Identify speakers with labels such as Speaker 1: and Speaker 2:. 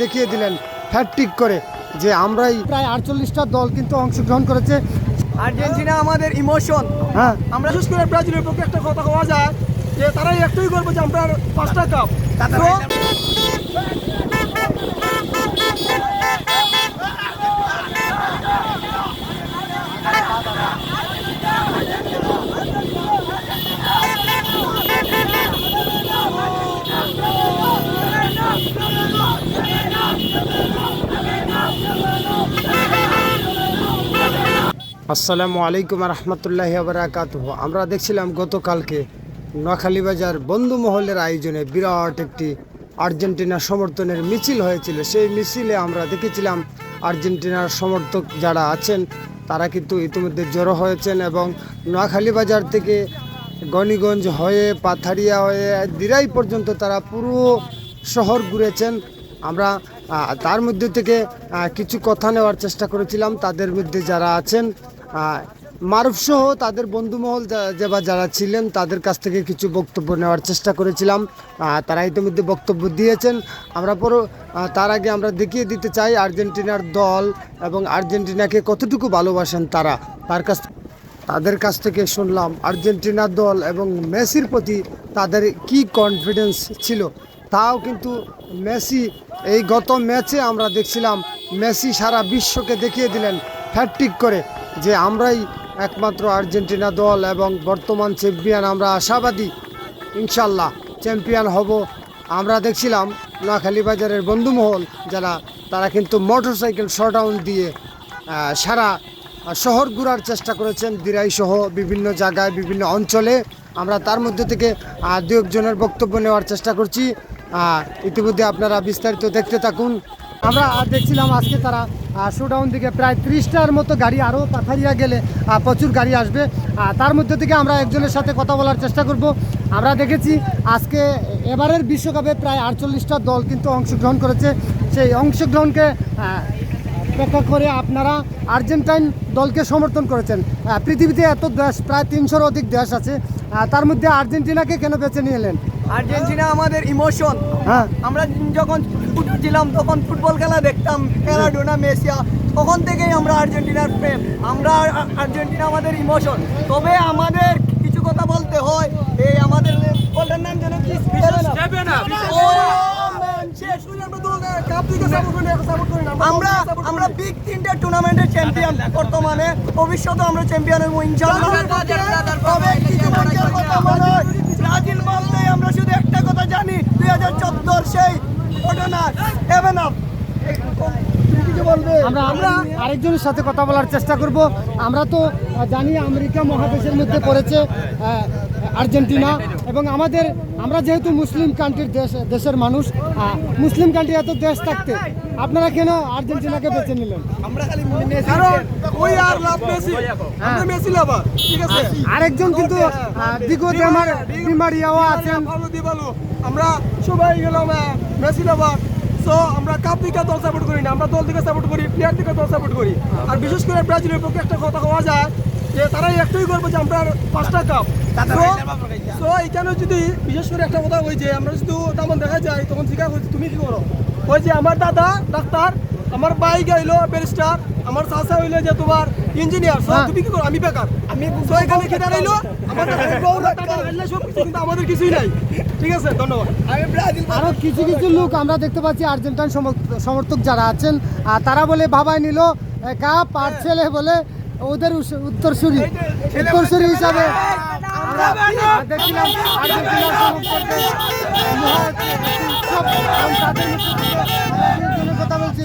Speaker 1: দেখিয়ে দিলেন হ্যাটট্রিক করে যে আমরাই প্রায় 48টা দল কিন্তু অংশগ্রহণ করেছে।
Speaker 2: আর্জেন্টিনা আমাদের ইমোশন।
Speaker 1: হ্যাঁ,
Speaker 2: আমরা বিশেষ করে ব্রাজিলের পক্ষে একটা কথা বলা যায় যে তারাই একটাই করবো যে আমরা 5টা কাপ।
Speaker 1: আসসালামু আলাইকুম রহমতুল্লাহি বারাকাতুহু। আমরা দেখছিলাম গতকালকে নোয়াখালী বাজার বন্ধু মহলের আয়োজনে বিরাট একটি আর্জেন্টিনা সমর্থনের মিছিল হয়েছিল। সেই মিছিলে আমরা দেখেছিলাম আর্জেন্টিনার সমর্থক যারা আছেন তারা কিন্তু ইতিমধ্যে জড়ো হয়েছেন এবং নোয়াখালী বাজার থেকে গণিগঞ্জ হয়ে পাথারিয়া হয়ে দিরাই পর্যন্ত তারা পুরো শহর ঘুরেছেন। আমরা তার মধ্যে থেকে কিছু কথা নেওয়ার চেষ্টা করেছিলাম। তাদের মধ্যে যারা আছেন মারুফ সহ তাদের বন্ধুমহল যারা ছিলেন তাদের কাছ থেকে কিছু বক্তব্য নেওয়ার চেষ্টা করেছিলাম। তারা ইতিমধ্যে বক্তব্য দিয়েছেন। আমরা তার আগে আমরা দেখিয়ে দিতে চাই আর্জেন্টিনার দল এবং আর্জেন্টিনাকে কতটুকু ভালোবাসেন তারা। তাদের কাছ থেকে শুনলাম আর্জেন্টিনা দল এবং মেসির প্রতি তাদের কি কনফিডেন্স ছিল। তাও কিন্তু মেসি এই গত ম্যাচে আমরা দেখছিলাম মেসি সারা বিশ্বকে দেখিয়ে দিলেন হ্যাটট্রিক করে যে আমরাই একমাত্র আর্জেন্টিনা দল এবং বর্তমান চ্যাম্পিয়ন। আমরা আশাবাদী ইনশাল্লাহ চ্যাম্পিয়ন হব। আমরা দেখছিলাম নোয়াখালী বাজারের বন্ধুমহল তারা কিন্তু মোটরসাইকেল শটডাউন দিয়ে সারা শহর ঘোরার চেষ্টা করেছেন, দিরাই সহ বিভিন্ন জায়গায় বিভিন্ন অঞ্চলে। আমরা তার মধ্যে থেকে দু একজনের বক্তব্য নেওয়ার চেষ্টা করছি। ইতিমধ্যে আপনারা বিস্তারিত দেখতে থাকুন। আমরা দেখছিলাম আজকে তারা শোডাউন দিকে প্রায় 30টার মতো গাড়ি, আরও পাথারিয়া গেলে প্রচুর গাড়ি আসবে। তার মধ্যে থেকে আমরা একজনের সাথে কথা বলার চেষ্টা করব। আমরা দেখেছি আজকে এবারের বিশ্বকাপে প্রায় 48টা দল কিন্তু অংশগ্রহণ করেছে। সেই অংশগ্রহণকে উপেক্ষা করে আপনারা আর্জেন্টাইন দলকে সমর্থন করেছেন। পৃথিবীতে এত দেশ, প্রায় 300-র অধিক দেশ আছে, তার মধ্যে আর্জেন্টিনাকে কেন বেছে নিয়ে এলেন?
Speaker 2: আর্জেন্টিনা আমাদের ইমোশন।
Speaker 1: হ্যাঁ,
Speaker 2: আমরা যখন ছিলাম তখন ফুটবল খেলা দেখতাম, ম্যারাডোনা, মেসি, তখন থেকেই আমরা আর্জেন্টিনার প্রেম। আমরা আর্জেন্টিনা আমাদের ইমোশন। তবে আমাদের কিছু কথা বলতে হয়। এই আমাদের বলটার নাম যেন কি, আমরা বিগ 3টে টুর্নামেন্টের চ্যাম্পিয়ন, বর্তমানে ভবিষ্যতে আমরা চ্যাম্পিয়ন হবো ইনশাআল্লাহ। তবে কিছু কথা বলে ব্রাজিল বলতে আমরা শুধু একটা কথা জানি, 2014 সেই ঘটনা হেভেন আপ।
Speaker 1: আমরা আরেকজনের সাথে কথা বলার চেষ্টা করব। আমরা তো জানি আমেরিকা মহাদেশের মধ্যে পড়েছে আর্জেন্টিনা এবং আমরা যেহেতু মুসলিম কান্ট্রির দেশের মানুষ, মুসলিম কান্ট্রি এত দেশ থাকতে আপনারা কেন আর্জেন্টিনাকে বেছে নিলেন? আরেকজন কিন্তু আছেন।
Speaker 2: আমরা সবাই গেলাম মেসি লাভার। সো আমরা কাপ থেকে দল সাপোর্ট করি না, আমরা দল থেকে সাপোর্ট করি, প্লেয়ার থেকে দল সাপোর্ট করি। আর বিশেষ করে ব্রাজিলের পক্ষে একটা কথা বলা যায় যে তারাই একটাই করবো যে আমরা 5টা কাপ। সো এইখানে যদি বিশেষ করে একটা কথা ওই যে আমরা যদি তেমন দেখা যায় তখন জিজ্ঞাসা করছি তুমি কি করো, ওই যে আমার দাদা ডাক্তার, আমার ভাই গাইলো ব্যারিস্টার, আমার চাচা হইলো যে তোমার ইঞ্জিনিয়ার। সো তুমি কি করো? আমি বেকার। আমি এখানে খেতে রইলো কিন্তু আমাদের কিছুই নাই। ঠিক আছে, ধন্যবাদ।
Speaker 1: আরো কিছু লোক আমরা দেখতে পাচ্ছি আর্জেন্টাইন সমর্থক যারা আছেন, তারা বলে ভাবাই নিল কাপ, আর ছেলে বলে ওদের উত্তরসূরি হিসাবে আমরা দেখছিলাম আর্জেন্টিনার সমর্থকদের কথা বলছি।